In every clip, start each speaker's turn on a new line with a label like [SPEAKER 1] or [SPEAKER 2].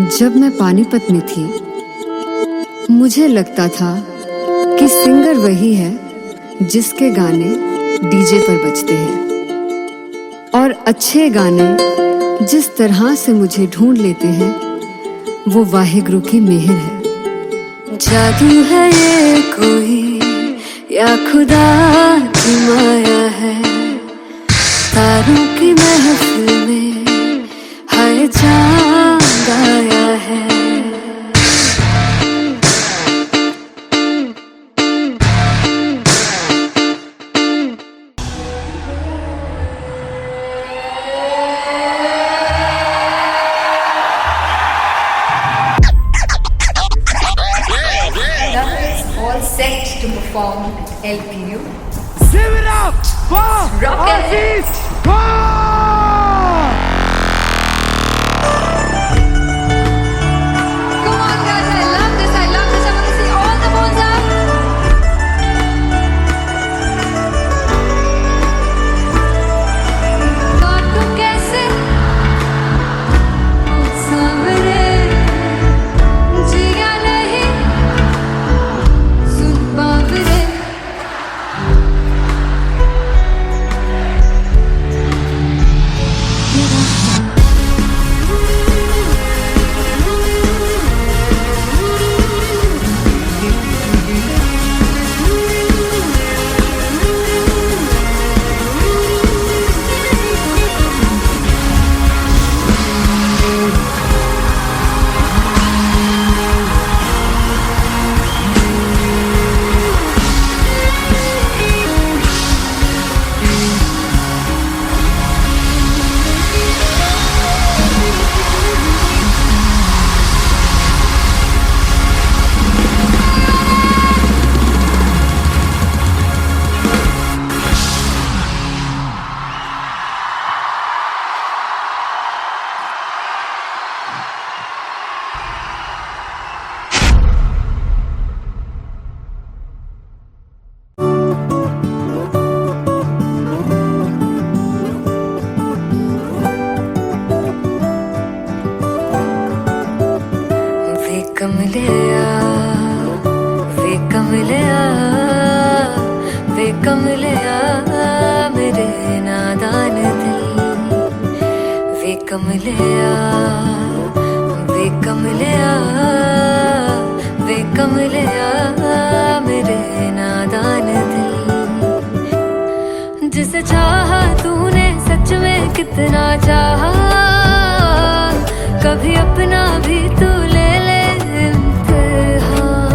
[SPEAKER 1] जब मैं पानीपत में थी, मुझे लगता था कि सिंगर वही है जिसके गाने डीजे पर बजते हैं, और अच्छे गाने जिस तरह से मुझे ढूंढ लेते हैं वो वाहिगुरु की मेहर है। जादू है ये कोई या खुदा की माया है, तारों की महफिल में हाय चांद आया है।
[SPEAKER 2] All set to perform at LPU.
[SPEAKER 3] Give it up for
[SPEAKER 2] Rocket.
[SPEAKER 3] Aziz Khan!
[SPEAKER 2] Come on guys, I love this, I love this. I want to see all the balls up. काटू कैसे सामने जिया नहीं सुन बावरे। वे कमलिया मेरे नादान दिल, वे कमलिया मेरे नादान दिल। जिसे चाहा तूने सच में कितना चाहा, कभी अपना भी तू ले ले इम्तिहान।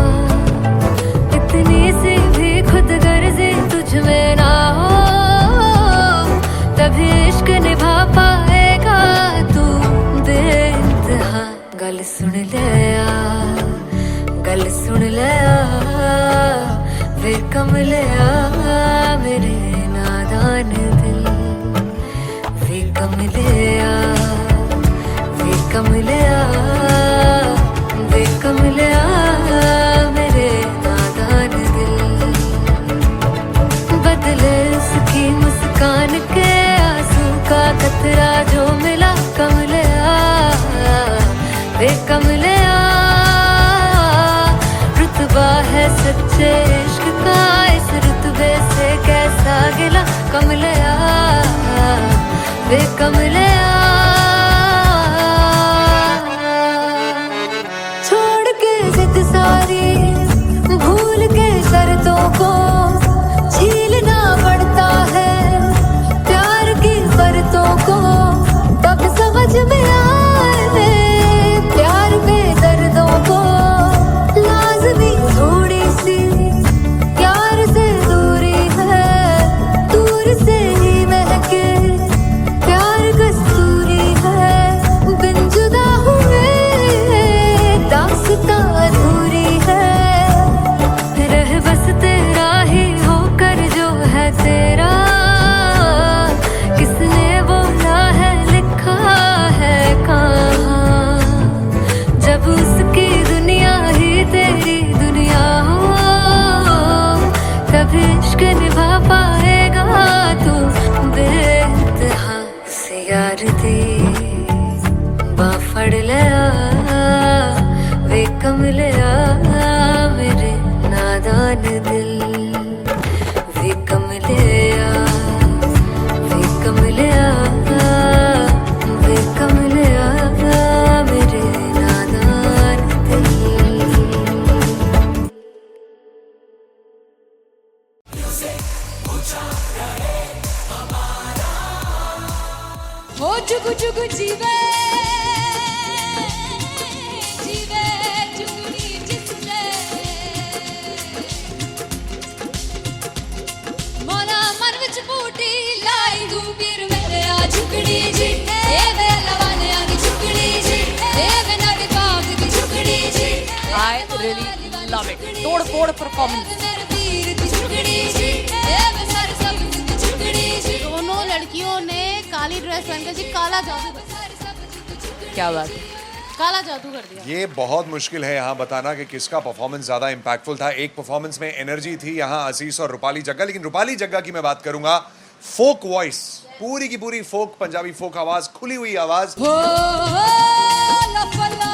[SPEAKER 2] इतनी सी भी खुद गर्जी तुझ में ना हो, तभी इश्क निभा पाएगा तू बेइंतहा। गल सुन ले वे कमलिया मेरे नादान दिल, वे कमलिया मेरे नादान दिल। बदले उसकी मुस्कान के आंसू का कतरा जो मिला कमलिया, वे कमलिया। रुतबा है सच्चे इश्क का, इस रुतबे से कैसा गिला कमलिया, वे कमलिया। छोड़ के जिद सारी, भूल के शर्तों को, झीलना पड़ता है प्यार की शर्तों को। तब समझ में आए प्यार के दर्दों को, लाज़मी थोड़ी सी प्यार से दूरी है, दूर से ही महके प्यार कस्तूरी। कमलिया मेरे नादान दिल वे कमलिया वे कमलिया वे कमलिया मेरे नादान दिल।
[SPEAKER 4] हो जुगु जुगु जीवे जीवे जुगनी जिसले मौला मन विच बूटी लाई हूँ पीर मेरे आ झुकड़ी जी ए वे लवाने आगी झुकड़ी जी ए वे नड़ी बाग की झुकड़ी जी।
[SPEAKER 5] I really love it. तोड़ फोड़ परफॉर्मेंस।
[SPEAKER 4] मेरे पीर की झुकड़ी जी ए वे सर सब की झुकड़ी जी।
[SPEAKER 6] दोनों लड़कियों ने काली ड्रेस पहनकर जी काला जादू
[SPEAKER 5] क्या बात है,
[SPEAKER 6] काला जादू कर दिया।
[SPEAKER 7] ये बहुत मुश्किल है यहाँ बताना कि किसका परफॉर्मेंस ज्यादा इंपैक्टफुल था। एक परफॉर्मेंस में एनर्जी थी यहाँ असीस और रूपाली जग्गा, लेकिन रूपाली जग्गा की मैं बात करूंगा फोक वॉइस, पूरी की पूरी फोक पंजाबी फोक आवाज, खुली हुई आवाज।
[SPEAKER 4] हो लफला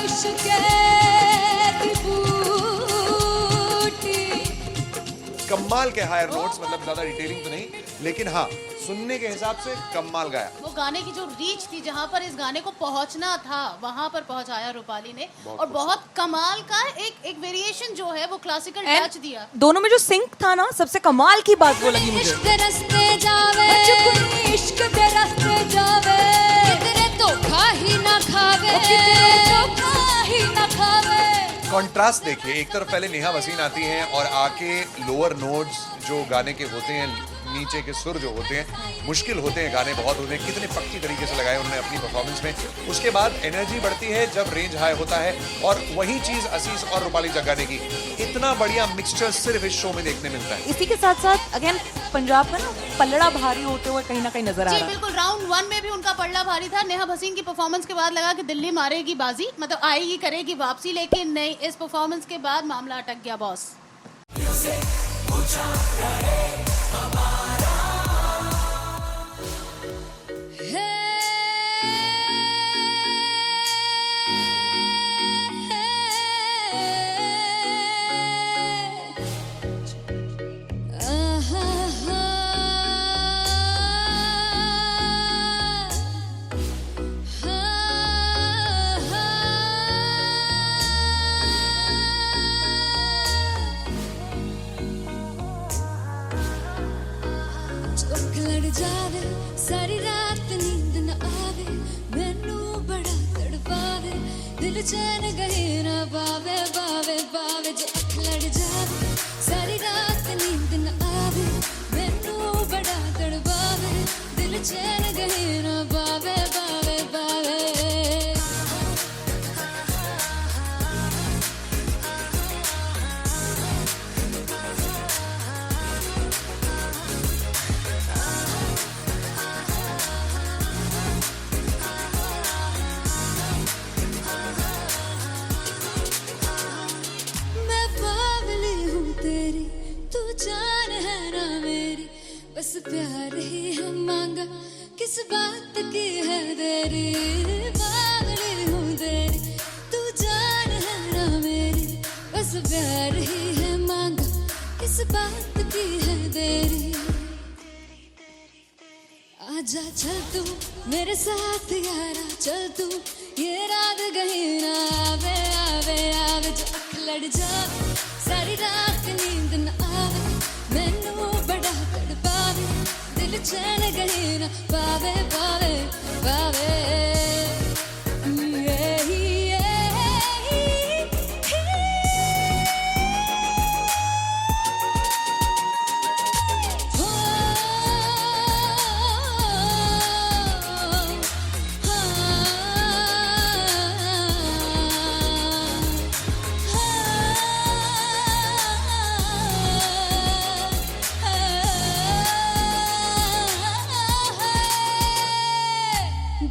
[SPEAKER 4] इश्क़ की बूटी।
[SPEAKER 7] कमाल के हायर नोट्स, मतलब ज्यादा डिटेलिंग तो नहीं, लेकिन हाँ सुनने के हिसाब से कमाल गाया।
[SPEAKER 6] वो गाने की जो रीच थी, जहाँ पर इस गाने को पहुंचना था वहां पर पहुंचाया रूपाली ने, और बहुत कमाल का एक वेरिएशन जो है वो क्लासिकल टच दिया।
[SPEAKER 5] दोनों में जो सिंक था ना, सबसे कमाल की बात वो लगी मुझे।
[SPEAKER 4] इश्क़ दे रस्ते जावे इश्क़ दे रस्ते जावे कितने धोखा ही ना खावे कितने धोखा ही ना खावे।
[SPEAKER 7] कॉन्ट्रास्ट देखिए, एक तरफ पहले नेहा वसीन आती हैं और आके लोअर नोट्स जो गाने के होते हैं, नीचे के सुर जो होते हैं मुश्किल होते हैं, गाने बहुत होते हैं, कितने पक्की तरीके से लगाए उन्होंने अपनी परफॉर्मेंस में। उसके बाद एनर्जी बढ़ती है जब रेंज हाई होता है, और वही चीज असीस और रूपाली जग्गा ने की। इतना बढ़िया मिक्सचर सिर्फ इस शो में देखने मिलता है।
[SPEAKER 5] इसी के साथ साथ अगेन पंजाब का ना पलड़ा भारी होते हुए कहीं ना कहीं नजर आ
[SPEAKER 6] जी
[SPEAKER 5] रहा है।
[SPEAKER 6] बिल्कुल, राउंड 1 में भी उनका पलड़ा भारी था। नेहा भसीन की परफॉर्मेंस के बाद लगा कि दिल्ली मारेगी बाजी, मतलब आएगी करेगी वापसी, लेकिन नहीं, इस परफॉर्मेंस के बाद मामला अटक गया बॉस।
[SPEAKER 4] जावे सारी रात नींद न आवे मैनू बड़ा तड़पावे दिल चैन गए ना बावे बावे बावे जो अख लड़ जावे सारी रात नींद न आवे मैनू बड़ा तड़पावे दिल चैन गए ना बावे बावे बावे। बस प्यार ही है मांगा किस बात की है देरी पागल हूँ तेरी तू जान है ना मेरी बस प्यार ही है मांगा किस बात की है देरी। आजा चल तू मेरे साथ यारा चल तू ये रात गई ना आवे आवे आवे जो अख लड़ जावे सारी रात नींद न आवे मैनू बड़ा तड़पावे दिल चैन गए ना पावे पावे पावे।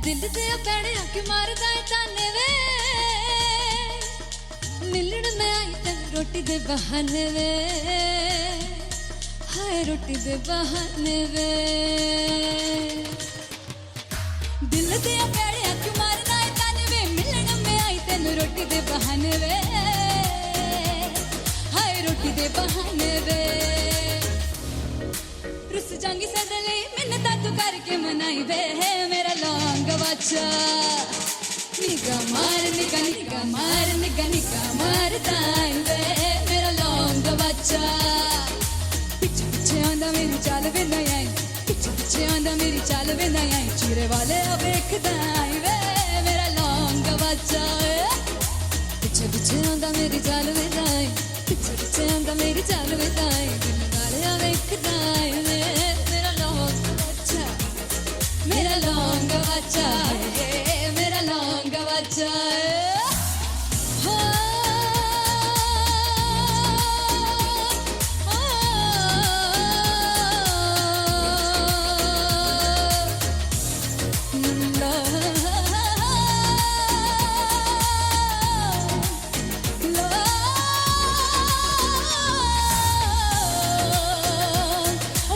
[SPEAKER 4] दिल दे पैणे आके मारदा है ताने वे मिलन में आई तेन रोटी दे बहाने वे हाय रोटी दे बहाने वे दिल दे पैणे आके मारदा है ताने वे मिलन में आई तेन मैनू रोटी दे बहाने वे, हाय रोटी दे बहाने वे। रुस जांगी सदले मिन्नता तू करके मनाई वे, मेरा लौंग गवाचा। निगा मार निगा निगा मार निगा निगा मारदाई वे, मेरा लौंग गवाचा। पिछे पिछे आंदा मेरी चाल वे ना आई, पिछे पिछे आंदा मेरी चाल वे ना आई, चूरे वाले वेखदाई वे, मेरा लौंग गवाचा। पिछे पिछे आंदा मेरी चाल वे ना आई, पिछे पिछे आंदा मेरी चाल वे ना आई, दिल वाले वेखदाई वे, मेरा लौंग गवाचा, मेरा लौंग गवाचा, मेरा लौंग गवाचा।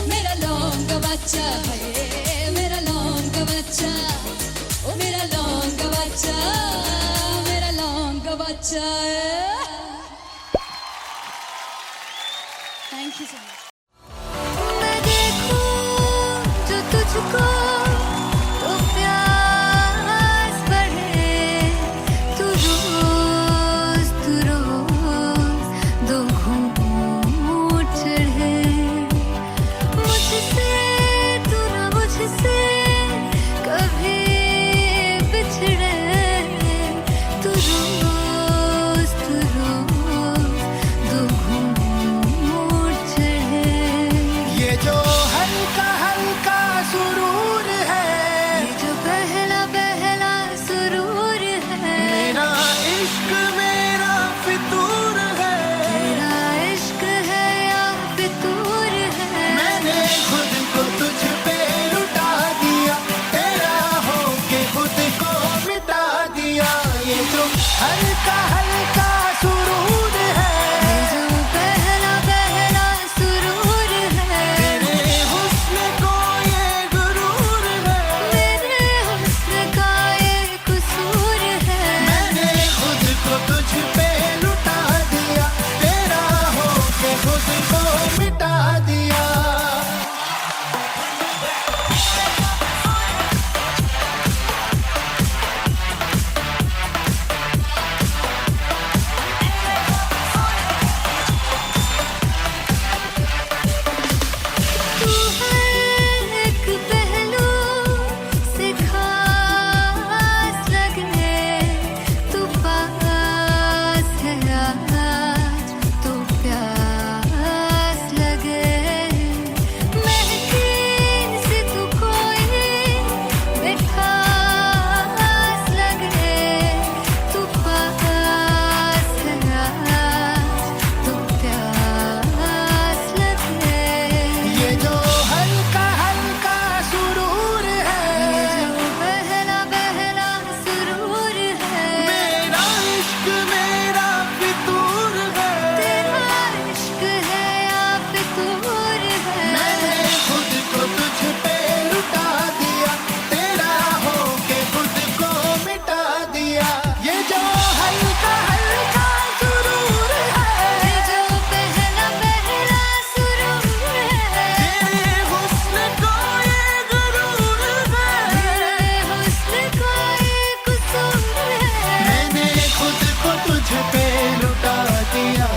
[SPEAKER 4] मेरा लौंग गवाचा, मेरा लौंग गवाचा, ओ मेरा लौंग गवाचा, मेरा लौंग गवाचा। Thank you so much.
[SPEAKER 2] मैं देखूं जो तुझको तो प्यास बढ़े, तू रोज दो घूंट चढ़े, मुझसे तू ना मुझसे कभी बिछड़े, तू रोज दो घूंट चढ़े।
[SPEAKER 3] ये जो हल्का हल्का सुरूर है,
[SPEAKER 2] ये जो पहला पहला सुरूर है,
[SPEAKER 3] मेरा इश्क मेरा फितूर है।
[SPEAKER 2] तेरा इश्क है या फितूर है,
[SPEAKER 3] मैंने खुद को तुझ पे लुटा दिया, तेरा होके खुद को मिटा दिया। ये जो हल्का हल्का सुरूर है,
[SPEAKER 2] ये जो पहला पहला सुरूर है,
[SPEAKER 3] तेरे हुस्न को ये गुरूर है।
[SPEAKER 2] मेरे हुस्न का ये कसूर है,
[SPEAKER 3] मैंने खुद को तुझ पे लुटा दिया, तेरा होके खुद को मिटा दिया।
[SPEAKER 2] तू हर एक पहलू से खास लगे, तू पास है आज तो प्यास लगे, महकी सी तू कोई मिठास लगे, तू पास है आज तो प्यास लगे।
[SPEAKER 3] ये जो हल्का हल्का सुरूर है,
[SPEAKER 2] ये जो पहला पहला सुरूर है,
[SPEAKER 3] मेरा इश्क मेरा फितूर है।
[SPEAKER 2] तेरा इश्क है या फितूर है,
[SPEAKER 3] मैंने खुद को तुझ पे लुटा दिया, तेरा होके खुद को मिटा दिया। ये जो हल्का हल्का सुरूर है,
[SPEAKER 2] ये जो पहला पहला सुरूर है,
[SPEAKER 3] तेरे हुस्न को ये गुरूर है।
[SPEAKER 2] मेरे हुस्न का ये कसूर है,
[SPEAKER 3] मैंने खुद को तुझ पे लुटा दिया,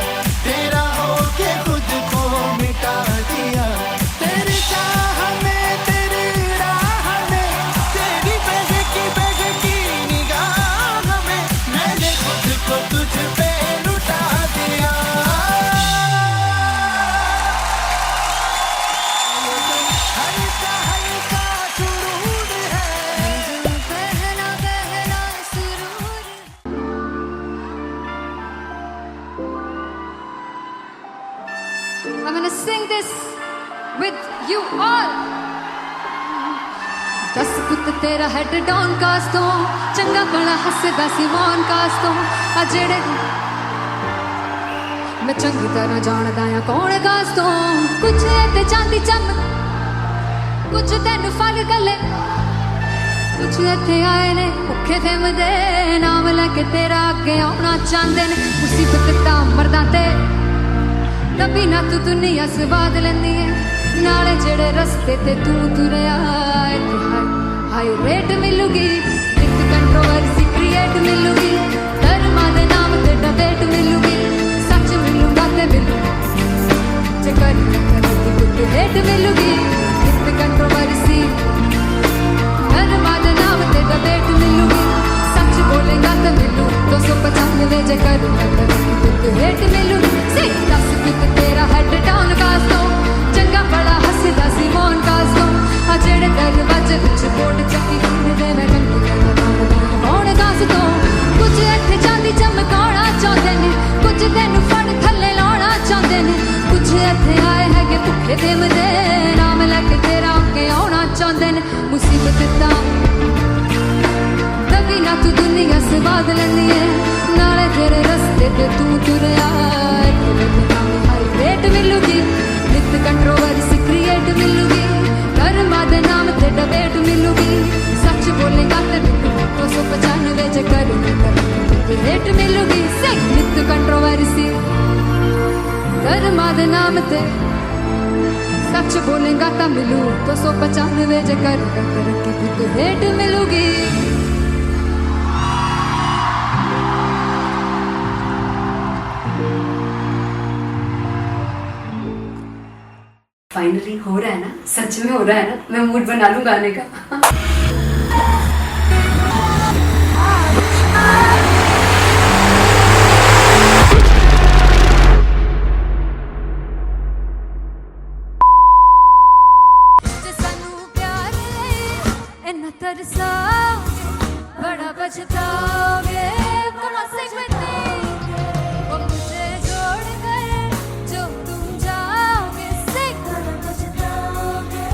[SPEAKER 3] तेरा होके खुद को मिटा दिया। तेरी चाह में तेरी राह में, तेरी बहकी निगाह में, मैंने खुद को तुझ पे लुटा दिया। हल्का हल्का सुरूर है,
[SPEAKER 2] ये जो पहला पहला सुरूर है। I'm gonna sing this with you all. दस पुत तेरा हेड डॉन कास तो चंगा भला हसदा सी मौन कास तो आ जेड़े मैं चंगी तरह जानदा आ कौन कास तो कुछ ते चांदी चम कुछ तेन फल गले
[SPEAKER 4] कुछ इत्थे आए ने भुखे फिरदे नाम लैके तेरा अगे आउणा चाहंदे ने मुसीबत तां मरदा ते तभी ना तू दुनिया स्वाद लैंदी है नाले जेड़े रस्ते ते तू तुरया इत्थे हाई रेट मिलूगी इक कंट्रोवर्सी क्रिएट मिलूगी धर्मा दे नाम ते डिबेट मिलूगी सच मिलूगा ते मिलू जे कर कुछ रेट मिलूगी इक कंट्रोवर्सी धर्मा दे नाम ते डिबेट मिलूगी सच बोलेगा तो मिलू 295 जे कर कुछ रेट मिलूगी से 10 कुछ तेरा हेड डाउन कास दो चंगा बड़ा हसदा सी मोहन कास दो आ जेड़े दरवाजे विच बोर्ड चक्की फिरदे मैं कौन कास दो कुछ इत्थे चांदी चमकाउणा चाहंदे ने कुछ तैनू फड़ थल्ले लाउणा चाहंदे ने कुछ इत्थे आए हैगे भुखे फिरदे नाम लैके तेरा अगे आउणा चाहंदे ने मुसीबत तां तभी ना तू दुनिया स्वाद लैंदी है नाले तेरे रस्ते ते तू तुरया हाई रेट मिलूगी नित कंट्रोवर्सी क्रिएट मिलूगी धर्मा दे नाम ते डिबेट मिलूगी सच बोलेगा ते मिलू 295 जे कर रेट मिलूगी से नित कंट्रोवर्सी धर्मा दे नाम ते सच बोलेगा ता मिलू 295 जे कर रेट मिलूगी
[SPEAKER 1] फाइनली हो रहा है ना, सच में हो रहा है ना, मैं मूड बना लूं गाने का।
[SPEAKER 4] बड़ा पछताओगे कमा से वो मुझे छोड़ गए जो तुम जाओगे से पछताओगे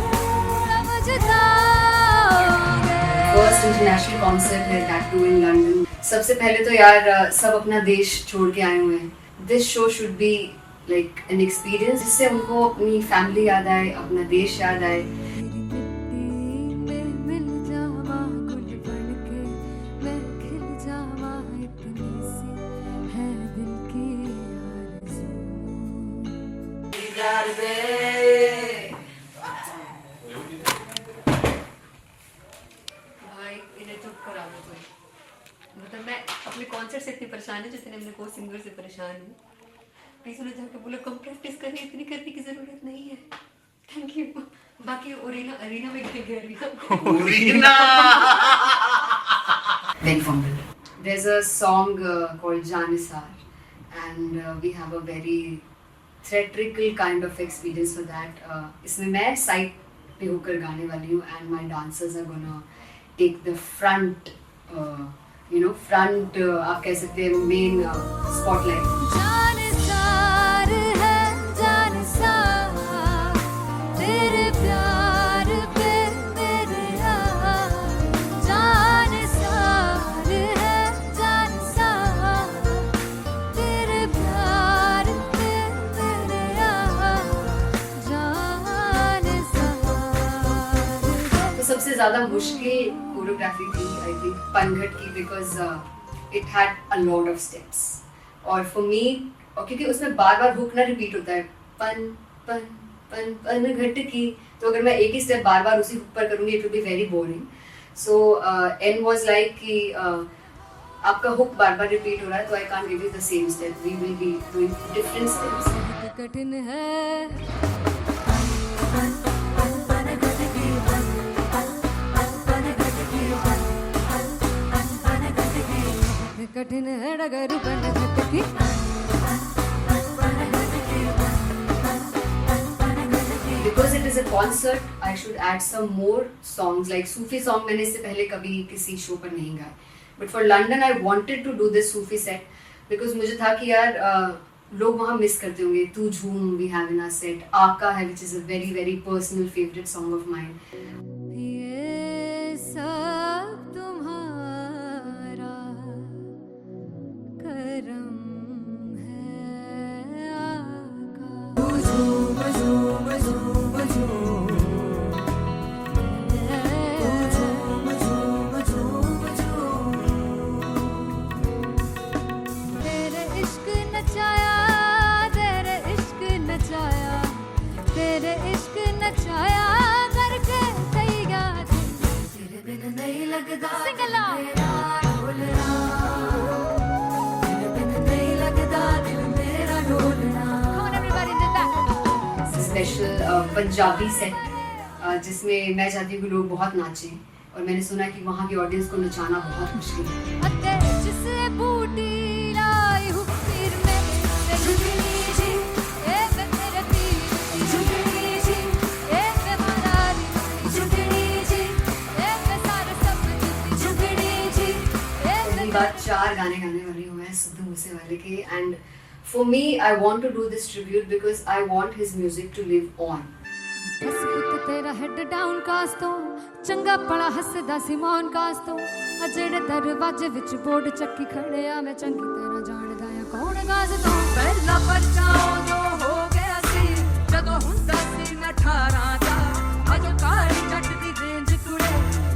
[SPEAKER 1] फर्स्ट इंटरनेशनल कॉन्सर्ट है दैट टू इन लंदन। सबसे पहले तो यार सब अपना देश छोड़ के आए हुए हैं। This show should be like an experience जिससे उनको अपनी फैमिली याद आए, अपना देश याद आए। भाई इन्हें चुप करा दो कोई। मतलब मैं अपने कॉन्सर्ट से इतनी परेशान हूँ जितने अपने को सिंगर से परेशान हूँ। प्लीज उन्हें जाके बोलो कम प्रैक्टिस करें, इतनी करने की जरूरत नहीं है। Thank you. बाकी अरीना में गए arena Big Fumble. There's a song called Janisar and we have a very theatrical kind of experience for that. इसमें मैं साइड पे होकर गाने वाली हूँ and my dancers are gonna take the front, front आप कह सकते हैं main spotlight.
[SPEAKER 4] जानसार है जानसार तेरे प्यार पे मेरे जानसार है जानसार तेरे प्यार पे मेरे जानसार।
[SPEAKER 1] तो सबसे ज़्यादा मुश्किल कोरियोग्राफी थी आई थिंक पनघट की because it had a lot of steps और फॉर मी क्योंकि उसमें बार बार हुक ना रिपीट होता है पन पन पन पनघट की, तो अगर मैं एक ही स्टेप बार बार उसी हुक पर करूँगी it will be very boring. So and was like कि आपका हुक बार बार रिपीट हो रहा है तो I can't give you the same step, we will be doing different steps.
[SPEAKER 4] कठिन है कठिन है डगर पनघट की
[SPEAKER 1] Because it is a concert, I should add some more songs like Sufi song. मैंने इससे पहले कभी किसी शो पर नहीं गाया. But for London, I wanted to do this Sufi set because मुझे था कि यार लोग वहाँ मिस करते होंगे. तू झूम we have in our set. आका है which is a very very personal favorite song of mine.
[SPEAKER 4] ये सब तुम्हारा करम है आका। झूम झूम झूम झूम झूम झूम
[SPEAKER 2] Sing along. Come on, everybody, did that.
[SPEAKER 1] Special Punjabi set जिसमें मैं चाहती हूँ कि लोग बहुत नाचें और मैंने सुना है कि वहाँ की ऑडियंस को नचाना बहुत मुश्किल है।
[SPEAKER 2] अते जिसे बूटी लाई हूँ फिर मैं झुकनी जी ए वे मेरे पीर झुकनी जी ए वे मारारी झुकनी जी ए वे सारे सब झुकनी जी ए
[SPEAKER 1] पहली बार 4 गाने गाने वाली हूँ मैं सिद्धू मूसेवाले के and for me I want to do this tribute because I want his music to live on.
[SPEAKER 2] बस पुत तेरा हेड डाउन कास तो चंगा पड़ा हसदा सी मौन कास तो आ जेड़े दरवाजे विच बोर्ड चक्की खड़े आ मैं चंगी तरह जानदा आ कौन गाज तो
[SPEAKER 8] ਪਹਿਲਾ ਬੱਚਾ ਉਦੋਂ ਹੋ ਗਿਆ ਸੀ ਜਦੋਂ ਹੁੰਦਾ ਸੀ ਮੈਂ 18 ਦਾ ਅਜੋ ਕਾਲੀ ਜੱਟ ਦੀ ਰੇਂਜ ਕੁੜੇ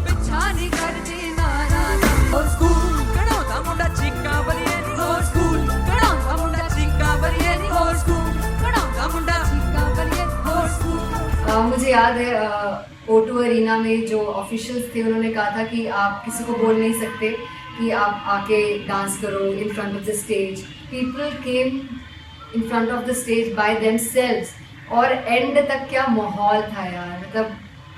[SPEAKER 8] ਪਿੱਛਾ ਨਹੀਂ ਕਰਦੀ ਨਾਰਾ ਦਾ ਹੋ ਸਕੂਲ ਕਢਾਉਂਦਾ ਮੁੰਡਾ ਚੀਕਾਂ ਬਲੀਏ ਨਹੀਂ ਹੋ ਸਕੂਲ ਕਢਾਉਂਦਾ ਮੁੰਡਾ ਚੀਕਾਂ ਬਲੀਏ ਨਹੀਂ ਹੋ ਸਕੂਲ ਕਢਾਉਂਦਾ ਮੁੰਡਾ ਚੀਕਾਂ ਬਲੀਏ ਹੋ ਸਕੂਲ
[SPEAKER 1] मुझे याद है O2 अरीना में जो ऑफिशियल्स थे उन्होंने कहा था कि आप किसी को बोल नहीं सकते कि आप आके डांस करो in front of the stage. People came in front of the stage by themselves और एंड तक क्या माहौल था यार। मतलब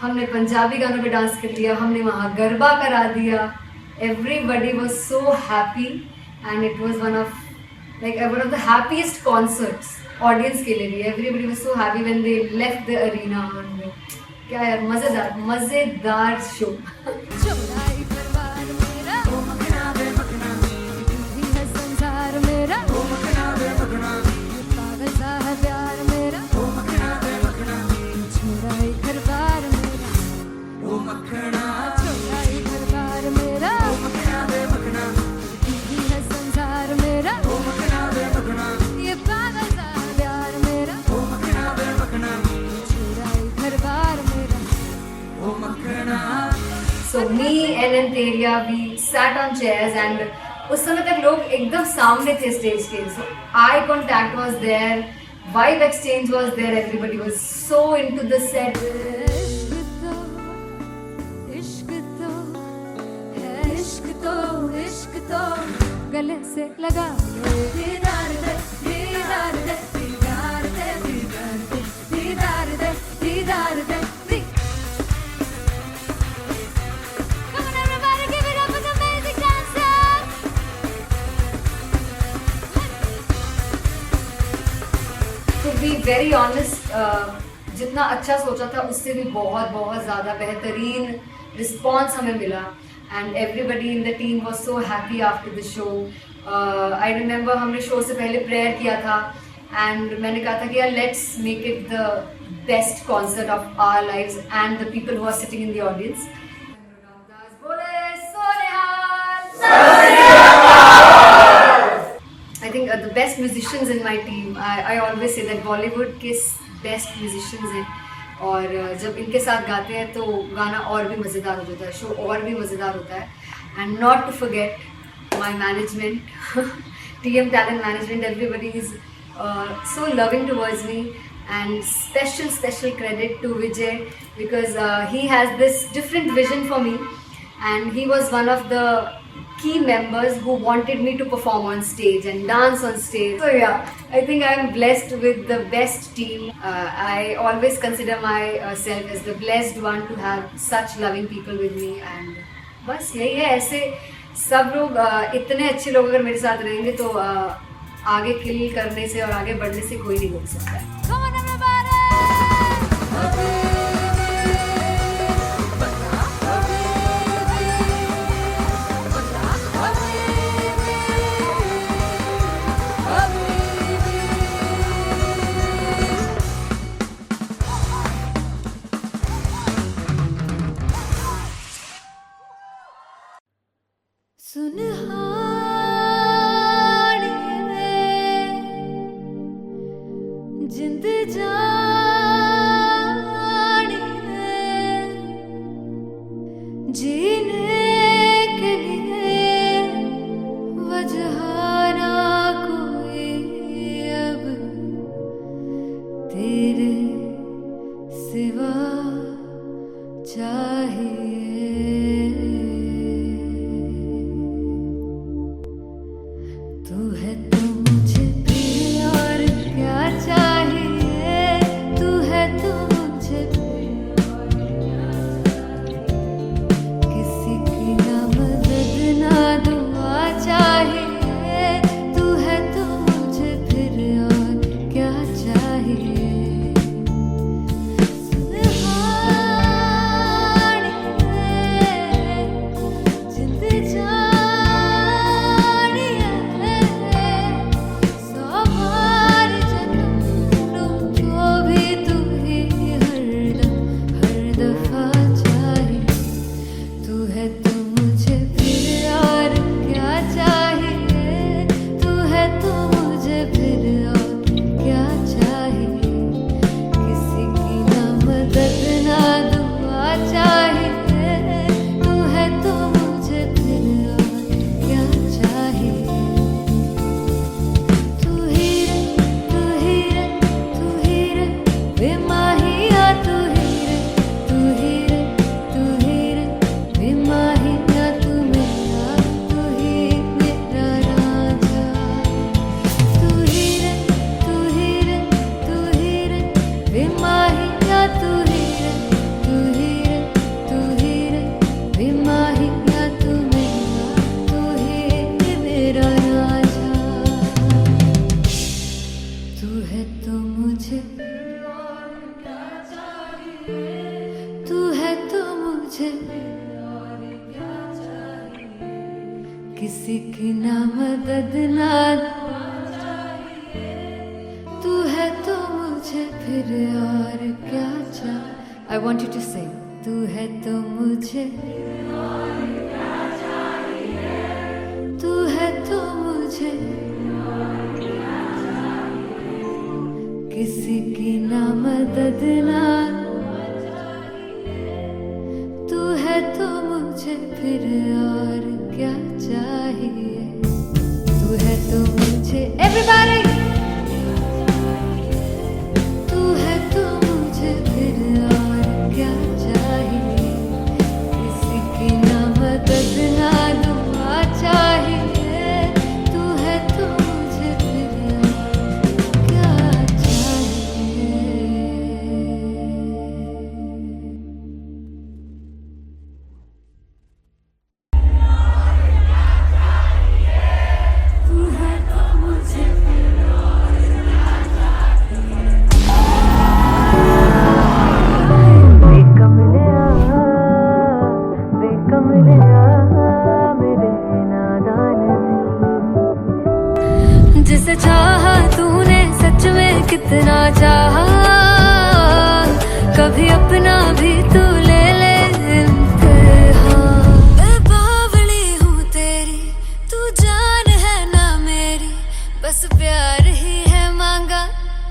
[SPEAKER 1] हमने पंजाबी गानों पे डांस कर लिया, हमने वहाँ गरबा करा दिया। Everybody was so happy and it was one of the happiest concerts audience के लिए भी। Everybody was so happy when they left the arena. क्या यार मजेदार शो।
[SPEAKER 2] चौराई परिवार मेरा ओ मखना वे मखना भी है संसार मेरा ओ मखना वे मखना पागल सा है प्यार मेरा ओ मखना वे मखना चौराई परिवार मेरा
[SPEAKER 8] ਉਹ ਮੱਖਣਾ
[SPEAKER 2] चौराई परिवार मेरा
[SPEAKER 8] ਉਹ ਮੱਖਣਾ ਵੇ ਮੱਖਣਾ
[SPEAKER 2] भी है संसार मेरा
[SPEAKER 8] ਉਹ ਮੱਖਣਾ ਵੇ ਮੱਖਣਾ
[SPEAKER 2] ये पागल सा है प्यार मेरा
[SPEAKER 8] ਉਹ ਮੱਖਣਾ ਵੇ ਮੱਖਣਾ
[SPEAKER 2] चौराई परिवार मेरा
[SPEAKER 8] ਉਹ ਮੱਖਣਾ
[SPEAKER 1] So me and Anteria we sat on chairs and उस समय तक लोग एकदम सामने थे स्टेज के। So eye contact was there, vibe exchange was there, everybody was so into the set.
[SPEAKER 2] इश्क तो है इश्क तो गले से लगा ले दीदार दे दीदार दे दीदार दे दीदार दे दीदार दे दीदार दे Come on everybody, give it up for the amazing dancers.
[SPEAKER 1] To be very honest, जितना अच्छा सोचा था उससे भी बहुत बहुत ज़्यादा बेहतरीन रिस्पॉन्स हमें मिला and everybody in the team was so happy after the show. I remember हमने शो से पहले प्रेयर किया था एंड मैंने कहा था कि यार let's make it the best concert of our lives and the people who are sitting in the audience. I think the best musicians in my team, I always say that Bollywood के best musicians हैं और जब इनके साथ गाते हैं तो गाना और भी मज़ेदार हो जाता है, शो और भी मज़ेदार होता है। And not to forget my management, TM Talent Management, everybody is so loving towards me and special credit to Vijay because he has this different vision for me and he was one of the key members who wanted me to perform on stage and dance on stage. So yeah, I think I'm blessed with the best team. I always consider myself as the blessed one to have such loving people with me and बस यही है। ऐसे सब लोग इतने अच्छे लोग अगर मेरे साथ रहेंगे तो आगे किल करने से और आगे बढ़ने से कोई नहीं रोक सकता है।
[SPEAKER 2] Come on everybody. सुनहानी में जिंद जानी में जीने के लिए वजह ना कोई अब तेरे सिवा चाहिए।
[SPEAKER 4] तू ही रे, तू ही रे, तू ही रे, बेमाहिया तू मेरा, तू ही मेरा राजा। तू ही रे, तू ही रे, तू ही रे, बेमाहिया तू ही रे, तू ही रे, तू ही रे, बेमाहिया तू मेरा, तू ही मेरा राजा। तू है तो मुझे, तू है तो मुझे किसी की ना मदद ना, तू है तो मुझे फिर और क्या चाह। I want you to sing. तू है तो मुझे, तू है तो मुझे किसी की ना मदद ना, तू है तो मुझे फिर और क्या चाहिए। तू है तो मुझे, everybody, तू है तो मुझे फिर और क्या चाहिए। किसी की ना मदद ना दुआ चाहिए। तू है तो मुझे फिर और क्या चाहिए। तू है तो मुझे जिसे चाहा तूने सच में कितना चाहा, कभी अपना भी तू ले ले इम्तिहान। मैं बावली हूँ तेरी, तू जान है ना मेरी, बस प्यार ही है मांगा,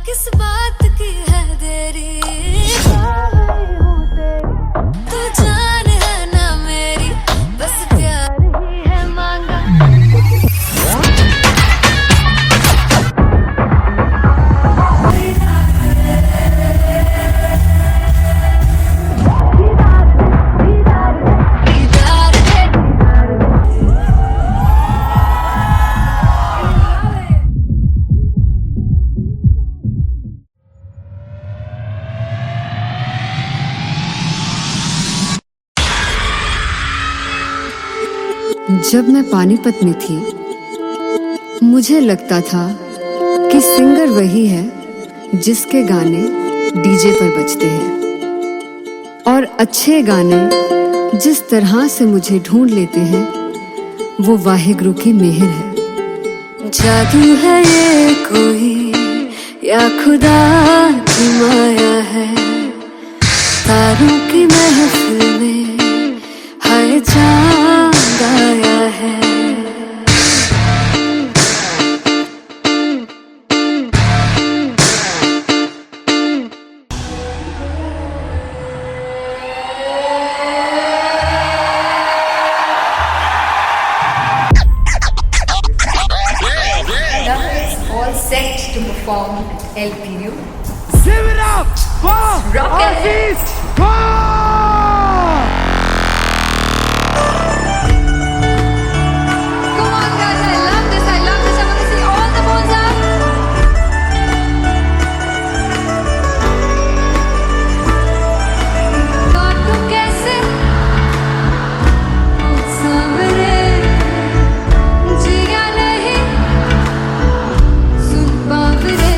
[SPEAKER 4] किस बात की है देरी। बावली हूँ तेरी, तू जान है ना मेरी, बस प्यार ही है मांगा।
[SPEAKER 1] जब मैं पानीपत में थी, मुझे लगता था कि सिंगर वही है जिसके गाने डीजे पर बजते हैं, और अच्छे गाने जिस तरह से मुझे ढूंढ लेते हैं वो वाहिगुरु की मेहर है।
[SPEAKER 4] जादू है ये कोई या खुदा की माया है, तारों की महफिल में हाय चांद आया है।
[SPEAKER 9] All set to perform at LPU.
[SPEAKER 3] Give it up for
[SPEAKER 9] Rocket.
[SPEAKER 2] Come on, guys! I love this. I love this. I want to see all the balls up.
[SPEAKER 4] काटू कैसे सामने जिया नहीं सुन बाबरे,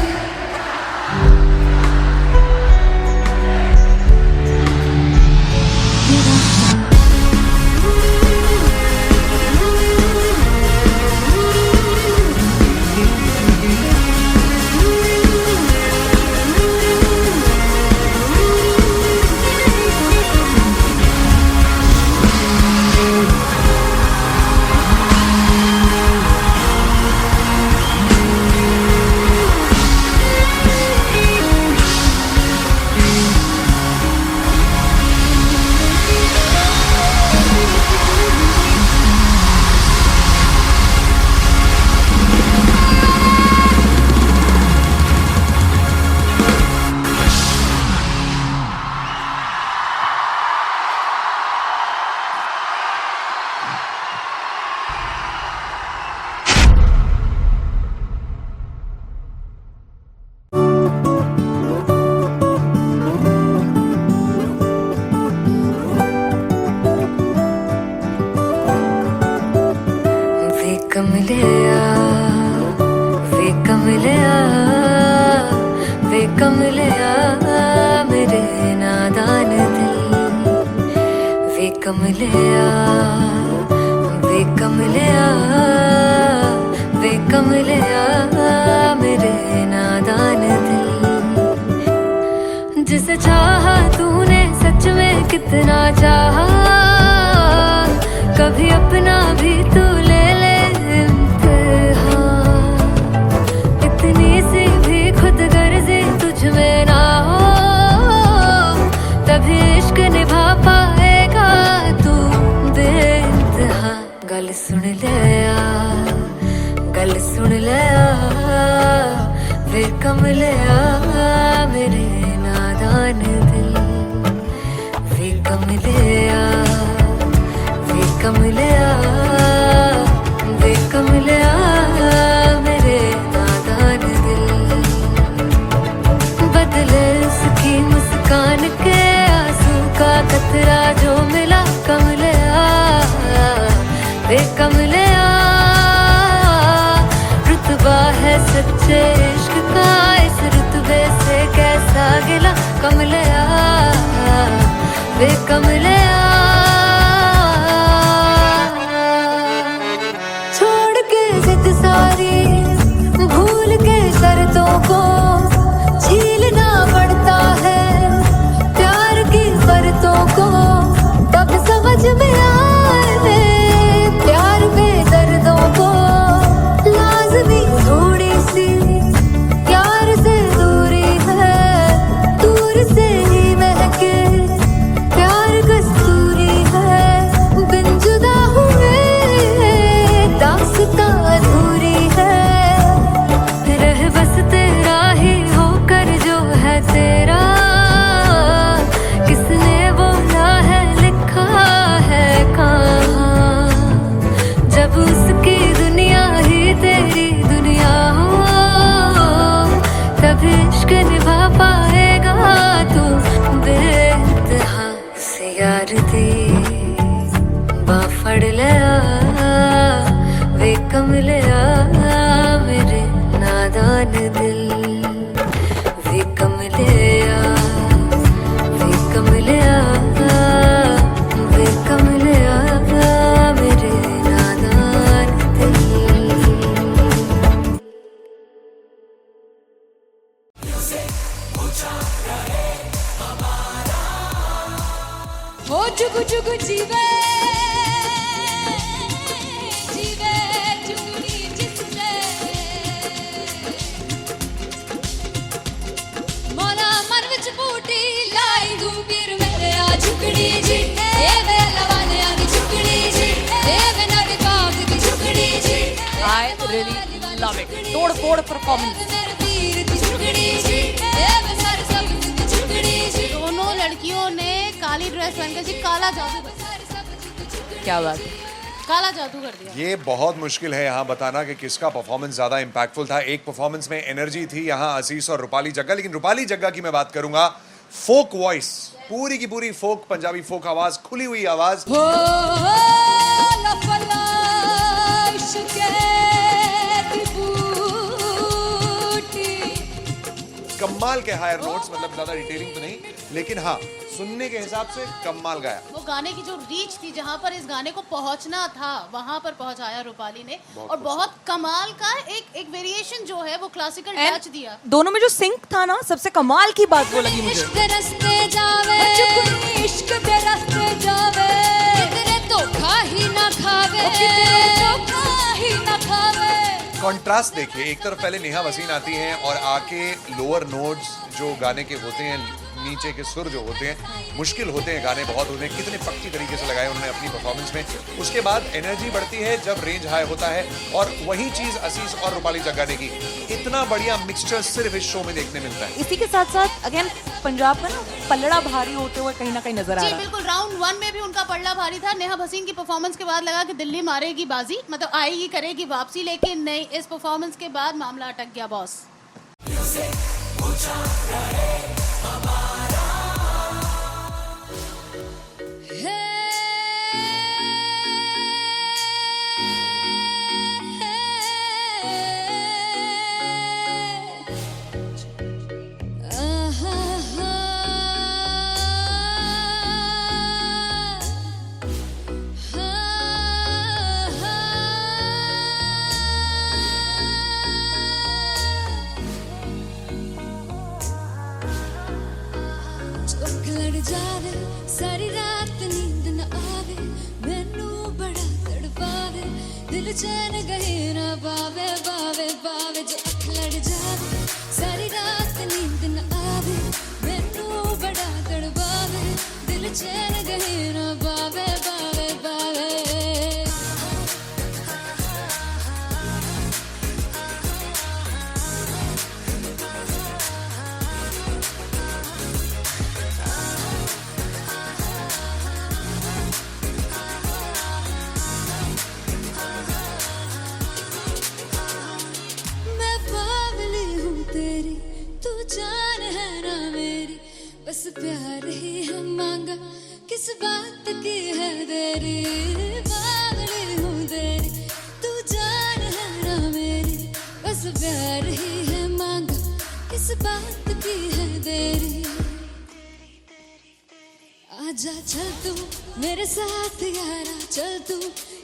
[SPEAKER 4] कमलिया वे कमलिया वे कमलिया मेरे नादान दिल, जिसे चाहा तूने सच में कितना चाहा, कभी अपना भी तू ले ले इम्तिहान, इतनी सी भी खुद गर्जी तुझ में ना हो, तभी इश्क निभा पाएगा तू बेइंतहा। गल सुन लिया गल सुन लिया वे कमलिया मेरे नादान दिल, वे कमलिया वे कमलिया वे कमलिया मेरे नादान दिल, बदले उसकी मुस्कान के आंसू का कतरा जो मिला कमलिया वे कमलिया, रुतबा है सच्चे इश्क का इस रुतबे से कैसा गिला कमलिया वे कमलिया, छोड़ के जिद सारी भूल के शर्तों को झीलना पड़ता है प्यार की शर्तों को, तब समझ में आए प्यार में दर्दों को, लाज़मी थोड़ी सी प्यार से दूरी है, दूर से ही महके प्यार कस्तूरी है, बिन जुदा हुए दास्तां अधूरी है, रह बस तेरा ही होकर जो है तेरा, किसने बोला है लिखा है कहाँ, जब उसकी दुनिया ही तेरी दुनिया हो, तब इश्क निभा पाएगा तू बेइंतहा। से यार दी बाफड़ लिया वे कमलिया मेरे नादान दिल, वे कमलिया वे कमलिया वे कमलिया मेरे नादान दिल।
[SPEAKER 2] हो जुगु जुगु जीवे जीवे जुगनी जिससे मौला मन विच बूटी लाई दूबीर मेरे आ झुकड़ी जी, ए वे लवाने आ दी झुकड़ी जी, ए वे नवी बाग दी झुकड़ी जी,
[SPEAKER 5] I really love it. तोड़ फोड़ परफॉर्मेंस।
[SPEAKER 2] मेरे वीर दी झुकड़ी जी, ए वे सारे सब दी झुकड़ी जी। दोनों लड़कियों ने काली ड्रेस पहनकर जी काला जादू
[SPEAKER 5] क्या बात है।
[SPEAKER 6] काला जादू कर दिया।
[SPEAKER 7] ये बहुत मुश्किल है यहाँ बताना कि किसका परफॉर्मेंस ज्यादा इम्पैक्टफुल था। एक परफॉर्मेंस में एनर्जी थी यहाँ असीस और रूपाली जग्गा, लेकिन रूपाली जग्गा की मैं बात करूंगा फोक वॉइस, पूरी की पूरी फोक पंजाबी फोक आवाज, खुली हुई आवाज।
[SPEAKER 2] हो लफला इश्क़े दी बूटी,
[SPEAKER 7] कमाल के हायर नोट्स, मतलब ज्यादा डिटेलिंग तो नहीं, लेकिन हाँ सुनने के हिसाब से कमाल गाया।
[SPEAKER 6] वो गाने की जो रीच थी, जहाँ पर इस गाने को पहुंचना था वहां पर पहुंचाया रूपाली ने, और बहुत कमाल का एक वेरिएशन जो है वो क्लासिकल टच दिया।
[SPEAKER 5] दोनों में जो सिंक था ना, सबसे कमाल की बात वो लगी मुझे।
[SPEAKER 2] इश्क दे रस्ते जावे इश्क दे रस्ते जावे, किधरे धोखा ही ना खावे, किधरे धोखा ही ना खावे।
[SPEAKER 7] कॉन्ट्रास्ट देखिए, एक तरफ पहले नेहा वसीन आती हैं और आके लोअर नोट्स जो गाने के होते हैं, नीचे के सुर जो होते हैं, मुश्किल होते हैं, गाने बहुत होते हैं, कितने पक्की तरीके से लगाए उन्होंने अपनी परफॉर्मेंस में। उसके बाद एनर्जी बढ़ती है जब रेंज हाई होता है, और वही चीज असीस और रूपाली जग्गा ने की। इतना बढ़िया मिक्सचर सिर्फ इस शो में देखने मिलता है।
[SPEAKER 5] इसी के साथ साथ अगेन पंजाब का ना पलड़ा भारी होते हुए कहीं ना कहीं नजर आ
[SPEAKER 6] जी
[SPEAKER 5] रहा है।
[SPEAKER 6] बिल्कुल, राउंड 1 में भी उनका पलड़ा भारी था। नेहा भसीन की परफॉर्मेंस के बाद लगा कि दिल्ली मारेगी बाजी, मतलब आएगी करेगी वापसी, लेकिन नहीं, इस परफॉर्मेंस के बाद मामला अटक गया बॉस।
[SPEAKER 4] लड़ जावे सारी रात नींद न आवे मैनू बड़ा तड़पावे दिल चैन गहे ना पावे पावे पावे जो अख लड़ जावे सारी रात नींद न आवे मैनू बड़ा तड़पावे दिल चैन गहे ना पावे पावे पावे मैं पागली हूँ तेरी तू जान है ना मेरी बस प्यार ही है मांगा किस बात की है देरी पागली हूँ तेरी तू जान है ना मेरी बस प्यार ही है मांगा किस बात की है देरी आजा चल तू मेरे साथ यारा चल तू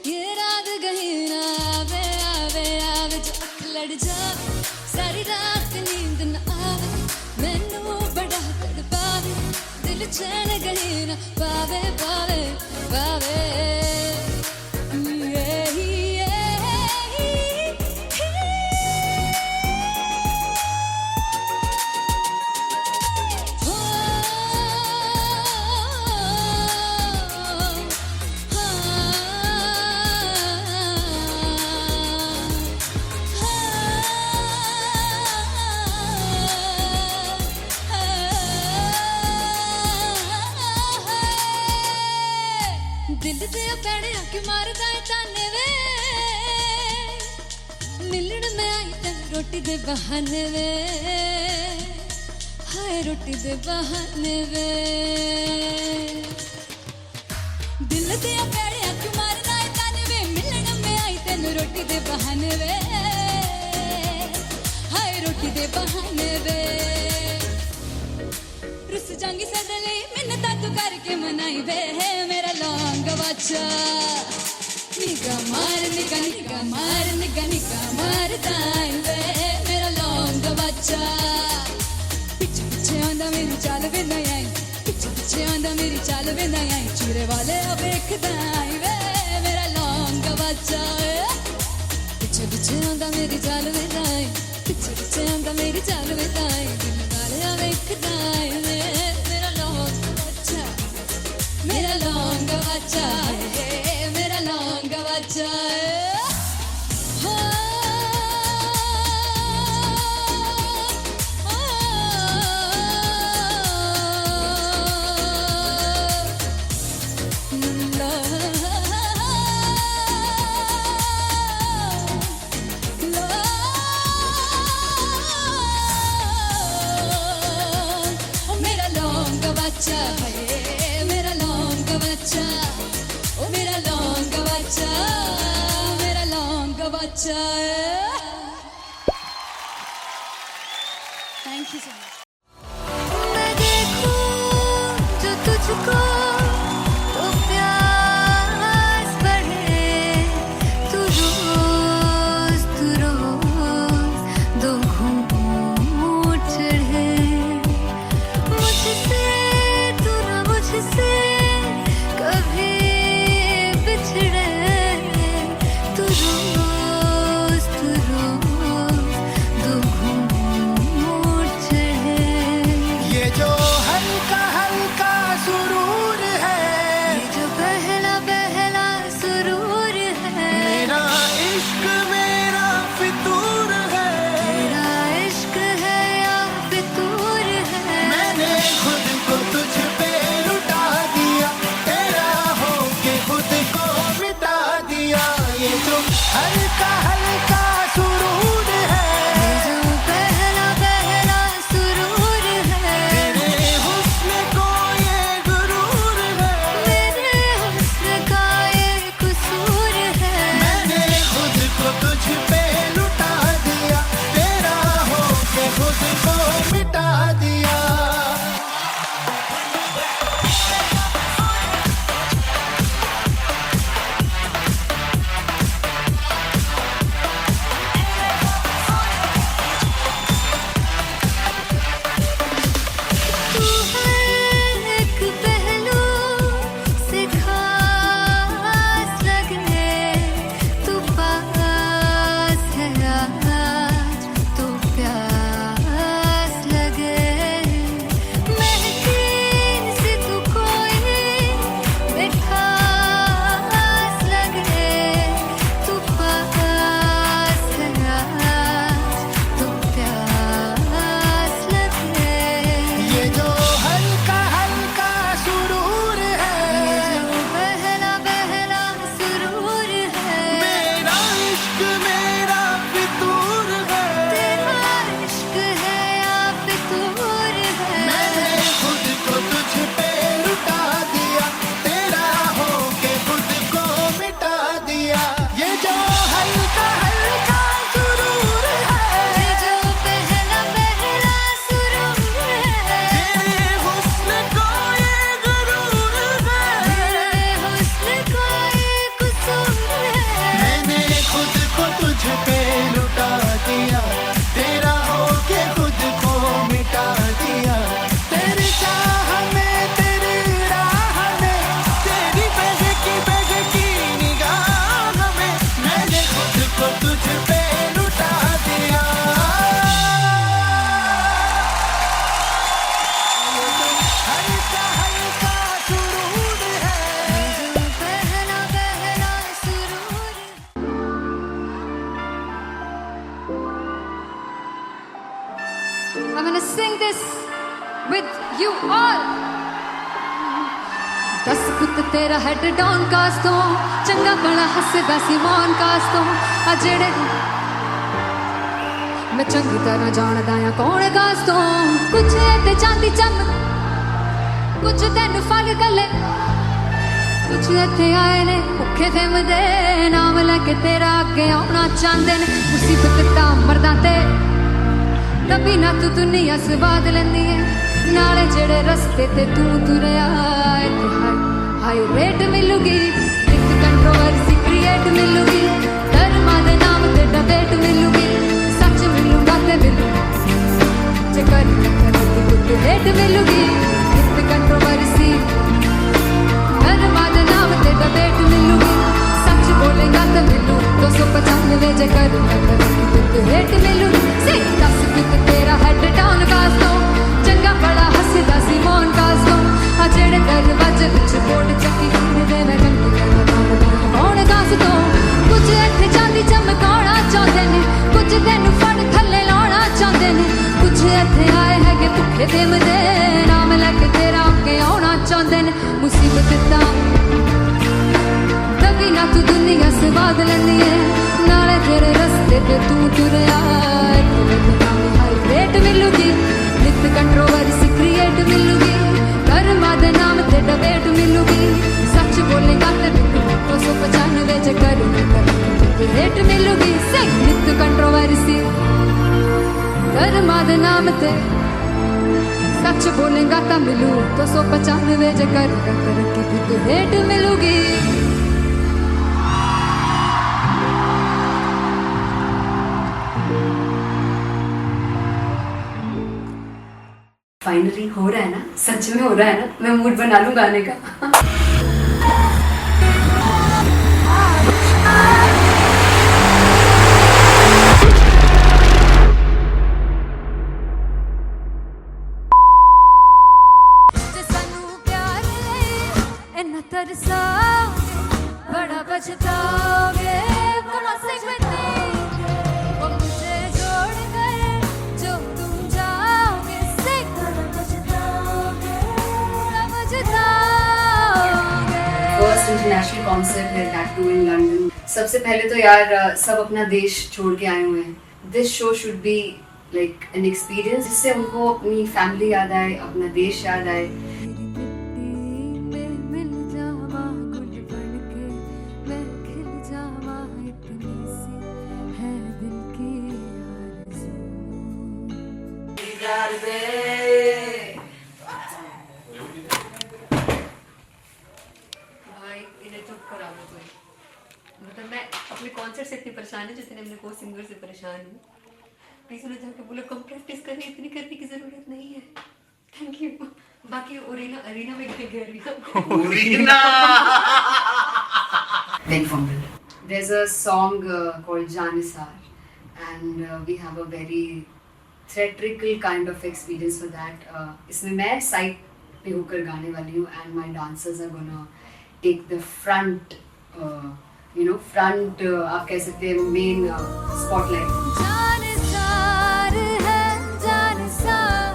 [SPEAKER 4] ये रात कहीं ना आवे आवे आवे जो अख लड़ जावे सारी रात नींद न आवे मैनू बड़ा तड़पावे दिल चैन कहीं ना पावे पावे पावे दिल दे पैड़े आके मारदा है ताने वे मिलन में आई तन रोटी दे बहाने वे हाय रोटी दे बहाने वे दिल दे पैड़े आके मारदा है ताने वे मिलन में आई तन रोटी दे बहाने वे हाय रोटी दे बहाने वे रुस जांगी सदले मिन्नता तू करके मनाई वे मेरा लौंग बच्चा निगा मार दाई वे मेरा लौंग बच्चा पीछे पीछे आंदा मेरी चाल वे ना आई पीछे पीछे आंदा मेरी चाल वे ना आई चूरे वाले वेख दाई वे मेरा लौंग बच्चा पीछे पीछे आंदा मेरी चाल वे ना आई पीछे पीछे आंदा मेरी चाल वे ना आई दिल वाले वेख दाई वे मेरा लौंग बच्चा मेरा लौंग बच्चा है मेरा लौंग बच्चा मेरा लौंग बच्चा है मेरा लौंग बच्चा ओ मेरा लौंग बच्चा मेरा लौंग बच्चा थैंक यू सो मच मैं देखूं जो तुझको तो प्यास बढ़े तू रोज दो घूंट चढ़े मुझसे तू ना मुझसे कभी बिछड़े तू रोज दो घूंट चढ़े
[SPEAKER 3] ये जो हल्का हल्का सुरूर है
[SPEAKER 4] ये जो पहला पहला सुरूर है
[SPEAKER 3] मेरा इश्क मेरा फितूर है
[SPEAKER 4] तेरा इश्क है या फितूर है
[SPEAKER 3] मैंने खुद को तुझ पे लुटा दिया तेरा होके खुद को मिटा दिया ये जो हल्का हल्का सुरूर है
[SPEAKER 4] ये जो पहला पहला सुरूर है
[SPEAKER 3] तेरे हुस्न को ये गुरूर है
[SPEAKER 4] मेरे हुस्न का ये कसूर है
[SPEAKER 3] मैंने खुद को तुझ पे लुटा दिया तेरा होके खुद को मिटा दिया
[SPEAKER 2] you all दस पुत तेरा हेड डाउन कास्ट तो चंगा बड़ा हसदा सिमोन कास्ट तो आ जेड़े मैं चंगी तरह जानदा आ कौन कास्ट तो कुछ ते चांदी चम कुछ तेन फल गले कुछ इत्थे आए ने भुखे फिमदे नाम लैके तेरा अगे आउणा चाहंदे ने मुसीबत दा मरदा ते तभी ना तू दुनिया स्वाद लैंदी है नाले जेड़े रस्ते ते तू तुरया इत्थे हाई रेट मिलूगी एक कंट्रोवर्सी क्रिएट मिलूगी धर्मा दे नाम ते डिबेट मिलूगी सच मिलूगा ते मिलू जे कर कुछ रेट मिलूगी एक कंट्रोवर्सी धर्मा दे नाम ते डिबेट मिलूगी सच बोलेगा तो मिलू 295 जे कर कुछ रेट मिलूगी से 10 कुछ तेरा हेड डाउन कास्ट तो चंगा बड़ा हसदा सिमोन कास्ट तो आ जेड़े दरवाजे विच बोर्ड चक्की दे मैं कौन कास्ट तो कुछ इत्थे चांदी चमकाउणा चाहंदे ने कुछ तैनू फड़ थल्ले लाउणा चाहंदे ने कुछ इत्थे आए हैगे भुखे फिमदे नाम लैके तेरा अगे आउणा चाहंदे ने मुसीबत दा तभी ना तू दुनिया स्वाद लैंदी है नाले तेरे रस्ते ते तू तुरया हाई रेट मिलूगी नित कंट्रोवर्सी क्रिएट मिलूगी धर्मा दे नाम ते डिबेट मिलूगी सच बोलेगा ते मिलू 295 जे कर रेट मिलूगी से नित कंट्रोवर्सी धर्मा दे नाम ते सच बोलेगा ता मिलू 295 जे कर रेट मिलूगी
[SPEAKER 1] फाइनली हो रहा है ना, सच में हो रहा है ना, मैं मूड बना लूं गाने का।
[SPEAKER 2] बड़ा पछताओगे बड़ा से वो मुझे छोड़ गए जो तुम जाओगे से बड़ा पछताओगे
[SPEAKER 1] फर्स्ट इंटरनेशनल कॉन्सर्ट है दैट टू इन लंदन। सबसे पहले तो यार सब अपना देश छोड़ के आए हुए हैं। This show should be like an experience जिससे उनको अपनी फैमिली याद आए, अपना देश याद आए। भाई इन्हें चुप करा दो कोई। मतलब मैं अपने कॉन्सर्ट से इतनी परेशान हूँ जितने अपने को सिंगर से परेशान हूँ। प्लीज उन्हें जाके बोलो कम प्रैक्टिस करनी, इतनी करने की जरूरत नहीं है। Thank you. बाकी अरीना में गए arena Big Fumble. There's a song called Janisar and we have a very theatrical kind of experience for that. इसमें मैं साइड पे होकर गाने वाली हूँ and my dancers are gonna take the front, front आप कह सकते हैं main spotlight.
[SPEAKER 2] जानसार है जानसार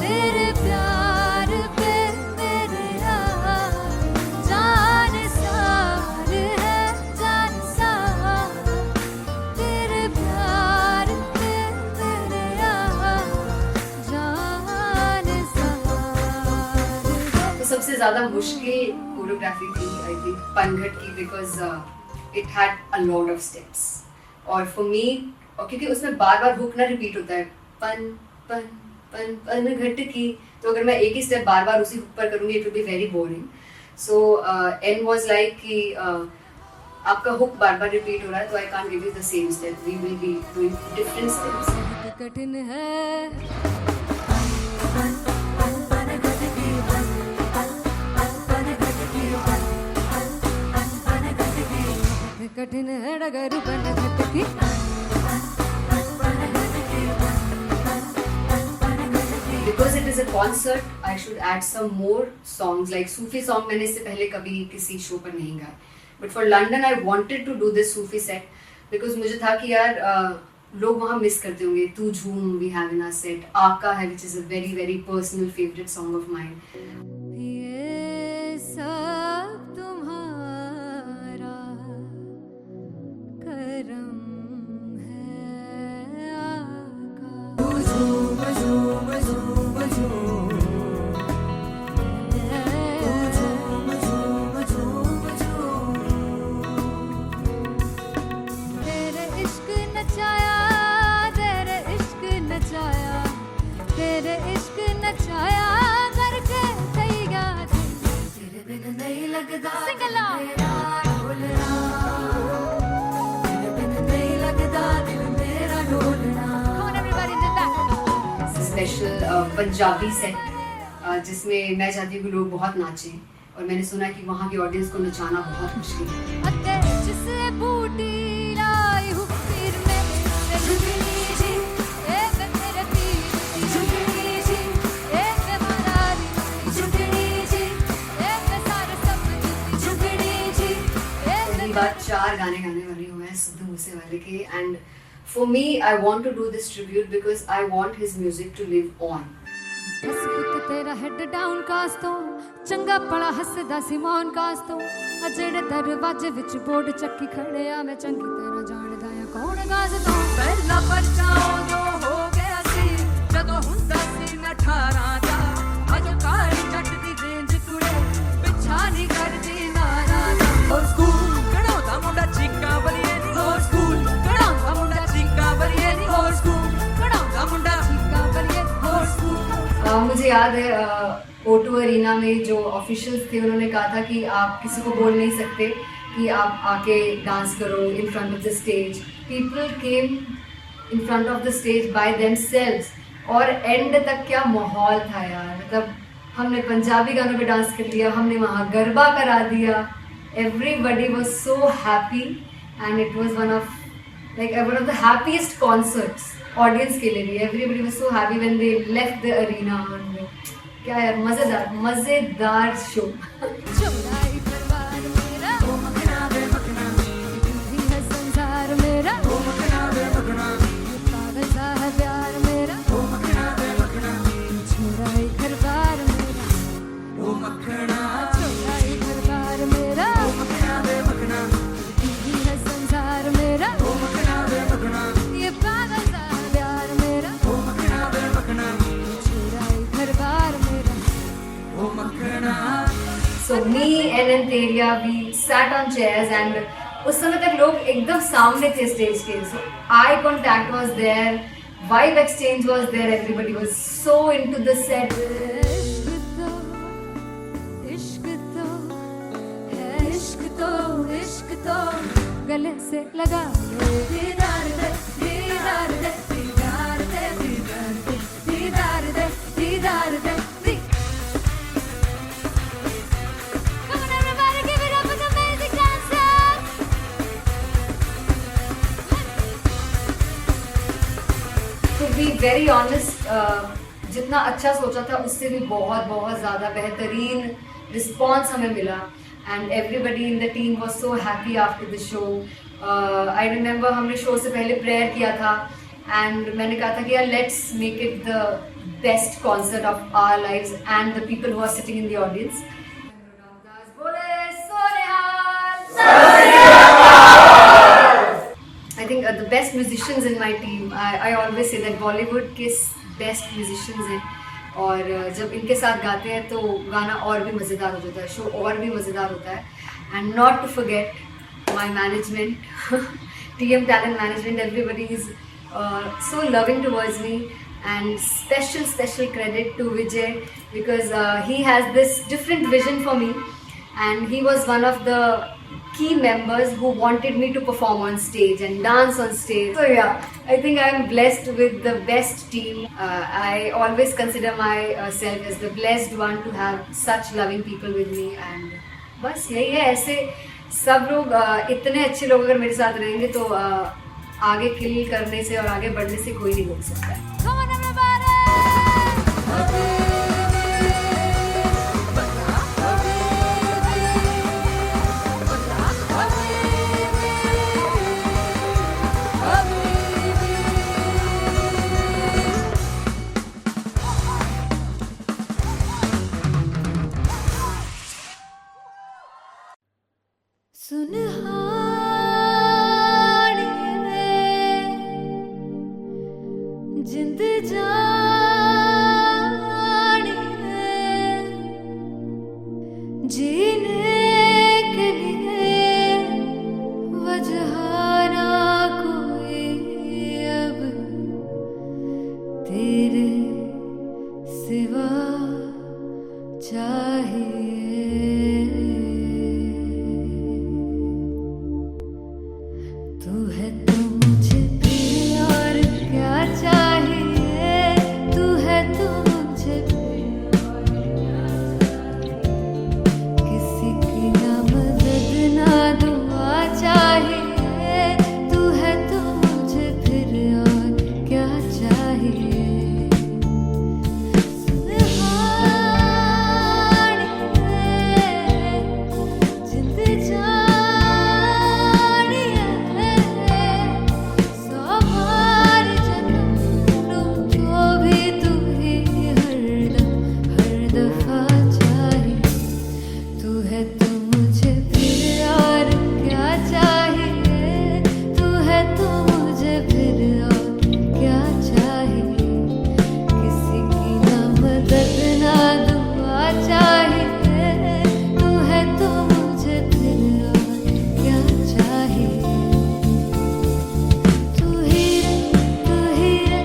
[SPEAKER 2] तेरे प्यार पे मेरे जानसार है जानसार तेरे प्यार पे मेरे जानसार।
[SPEAKER 1] तो सबसे ज़्यादा मुश्किल कोरियोग्राफी थी आई थिंक पनघट की, because it had a lot of steps और फॉर मी, और क्योंकि उसमें बार बार हुक ना रिपीट होता है, पन पन पन पनघट की, तो अगर मैं एक ही स्टेप बार बार उसी हुक पर करूँगी it will be very boring. So and was like कि आपका हुक बार बार रिपीट हो रहा है तो I can't give you the same step, we will be doing different steps.
[SPEAKER 2] कठिन है कठिन है डगर पनघट की।
[SPEAKER 1] Because it is a concert, I should add some more songs like Sufi song. मैंने इससे पहले कभी किसी शो पर नहीं गाया, but for London I wanted to do this Sufi set because मुझे था कि यार लोग वहाँ मिस करते होंगे. Tu Jhoom we have in our set, आका है which is a very very personal favorite song of mine.
[SPEAKER 2] ये सब तुम्हारा करम है आका. तेरे इश्क नचाया, तेरे इश्क नचाया, तेरे इश्क नचाया करके तैयार. तेरे बिन नहीं लगता सिंगला ढोलना, तेरे बिन नहीं लगता दिल मेरा ढोलना. Come on everybody did that.
[SPEAKER 1] Special Punjabi set जिसमें मैं चाहती हूँ कि लोग बहुत नाचें, और मैंने सुना है कि वहाँ की ऑडियंस को नचाना बहुत मुश्किल है.
[SPEAKER 2] अते जिससे बूटी लाई हूँ पीर में से झुकनी जी, ए वे मेरे पीर की झुकनी जी, ए वे मरारी की झुकनी जी, ए वे सारे सपने की झुकनी जी, ए वे
[SPEAKER 1] पहली बार 4 गाने गाने वाली हूँ मैं सिद्धू मूसेवाले के, and for me I want to do this tribute because I want his music to live on.
[SPEAKER 2] बस पुत तेरा हेड डाउन कास तो चंगा पड़ा हसदा सिमोन कास तो अजड़े दरवाजे विच बोर्ड चक्की खड़े आ मैं चंगी तरह जानदा आ कौन गाज तो.
[SPEAKER 8] ਪਹਿਲਾ ਪਰਚਾ ਉਦੋਂ ਹੋ ਗਿਆ ਸੀ ਜਦੋਂ ਹੁੰਦਾ ਸੀ ਮੈਂ 18 ਦਾ ਅਜੋ ਕਾਲੀ ਜੱਟ ਦੀ ਰੇਂਜ ਕੁੜੇ ਪਿੱਛਾ ਨਹੀਂ ਕਰਦੀ ਨਾਰਾ ਦਾ. ਹੋਰ ਸਕੂਲ ਕਢਾਉਂਦਾ ਮੁੰਡਾ ਚੀਕਾਂ ਬਲੀਏ ਨੀ, ਹੋਰ ਸਕੂਲ ਕਢਾਉਂਦਾ ਮੁੰਡਾ ਚੀਕਾਂ ਬਲੀਏ ਨੀ, ਹੋਰ ਸਕੂਲ ਕਢਾਉਂਦਾ ਮੁੰਡਾ
[SPEAKER 2] चीका बलिए
[SPEAKER 8] ਹੋਰ ਸਕੂਲ.
[SPEAKER 1] मुझे याद है O2 अरीना में जो ऑफिशियल्स थे उन्होंने कहा था कि आप किसी को बोल नहीं सकते कि आप आके डांस करो in front of the stage. People came in front of the stage by themselves, और एंड तक क्या माहौल था यार. मतलब हमने पंजाबी गानों पे डांस कर लिया, हमने वहाँ गरबा करा दिया. Everybody was so happy and it was one of the happiest concerts audience के लिए भी. Everybody was so happy when they left the arena. क्या यार, मजेदार शो.
[SPEAKER 2] चौराई परिवार मेरा ओ मखना वे मखना, भी है संसार मेरा ओ मखना वे मखना, पागल सा है प्यार मेरा ओ मखना वे मखना, चौराई परिवार मेरा
[SPEAKER 8] ਉਹ ਮੱਖਣਾ
[SPEAKER 2] चौराई परिवार मेरा
[SPEAKER 8] ਉਹ ਮੱਖਣਾ ਵੇ ਮੱਖਣਾ,
[SPEAKER 2] भी है संसार मेरा
[SPEAKER 8] ਉਹ ਮੱਖਣਾ ਵੇ ਮੱਖਣਾ,
[SPEAKER 2] ये पागल सा है प्यार मेरा
[SPEAKER 8] ਉਹ ਮੱਖਣਾ ਵੇ ਮੱਖਣਾ,
[SPEAKER 2] चौराई परिवार मेरा.
[SPEAKER 8] ਉਹ ਮੱਖਣਾ.
[SPEAKER 1] So me and Anteria, we sat on chairs and उस समय तक लोग एकदम सामने थे स्टेज के. So eye contact was there, vibe exchange was there, everybody was so into the set.
[SPEAKER 2] इश्क तो है, इश्क तो इश्क तो गले से लगा लो. दीदार दे दीदार दे दीदार दे दीदार दे दीदार दे दीदार दे. Come on everybody, give it up for the amazing dancers.
[SPEAKER 1] To be very honest, जितना अच्छा सोचा था उससे भी बहुत बहुत ज़्यादा बेहतरीन रिस्पॉन्स हमें मिला. And everybody in the team was so happy after the show. I remember हमने शो से पहले प्रेयर किया था एंड मैंने कहा था कि यार let's make it the best concert of our lives and the people who are sitting in the audience. I think the best musicians in my team, I always say that Bollywood के best musicians हैं, और जब इनके साथ गाते हैं तो गाना और भी मज़ेदार हो जाता है, शो और भी मज़ेदार होता है. And not to forget my management, TM Talent Management, everybody is so loving towards me, and special credit to Vijay because he has this different vision for me, and he was one of the key members who wanted me to perform on stage and dance on stage. So yeah, I think I'm blessed with the best team. I always consider myself as the blessed one to have such loving people with me, and बस यही है. ऐसे सब लोग इतने अच्छे लोग अगर मेरे साथ रहेंगे तो आगे किल करने से और आगे बढ़ने से कोई नहीं रोक सकता.
[SPEAKER 2] Come on everybody. सुनहानी में जिंद जानी में जीने के लिए वजह ना कोई अब तेरे सिवा चाहिए। तू है तो मुझे फिर और क्या चाहिए, तू है तो मुझे फिर और क्या चाहिए। किसी की ना मदद ना दुआ चाहिए, तू है तो मुझे फिर और क्या चाहिए। सुनहानी में जिंद जानी है, सौ बार जन्म लूं तो भी तू ही हरदम हर दफा चाहिए। तू है तो मुझे फिर और क्या चाहिए, तू है तो मुझे फिर और क्या चाहिए। किसी की ना मदद ना दुआ चाहिए, तू है तो मुझे फिर और क्या चाहिए। तू ही रे, तू ही रे,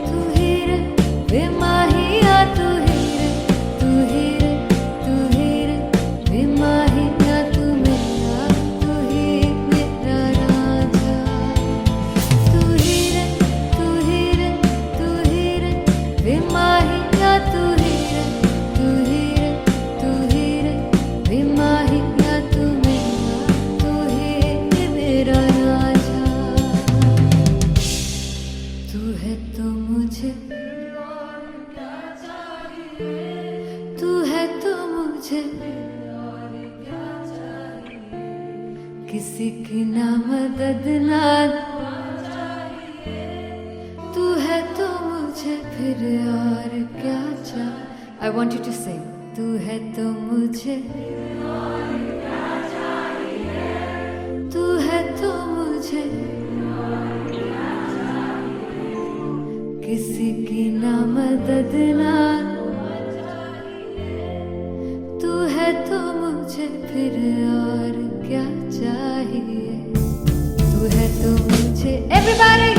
[SPEAKER 2] तू ही रे बेमाहिया, तू ही रे, तू ही रे, तू ही रे बेमाहिया, तू मेरा, तू ही मेरा राजा। तू ही रे, तू ही रे, तू ही रे बेमाहिया, तू ही रे, तू ही रे, तू ही रे बेमाहिया, तू मेरा, तू ही मेरा राजा। तू है तो मुझे तू है तो मुझे किसी की ना मदद ना तू है तो मुझे फिर और क्या चाहिए। I want you to sing. तू है तो मुझे तू है तो मुझे किसी की ना मदद ना तू है तो मुझे फिर और क्या चाहिए। तू है तो मुझे everybody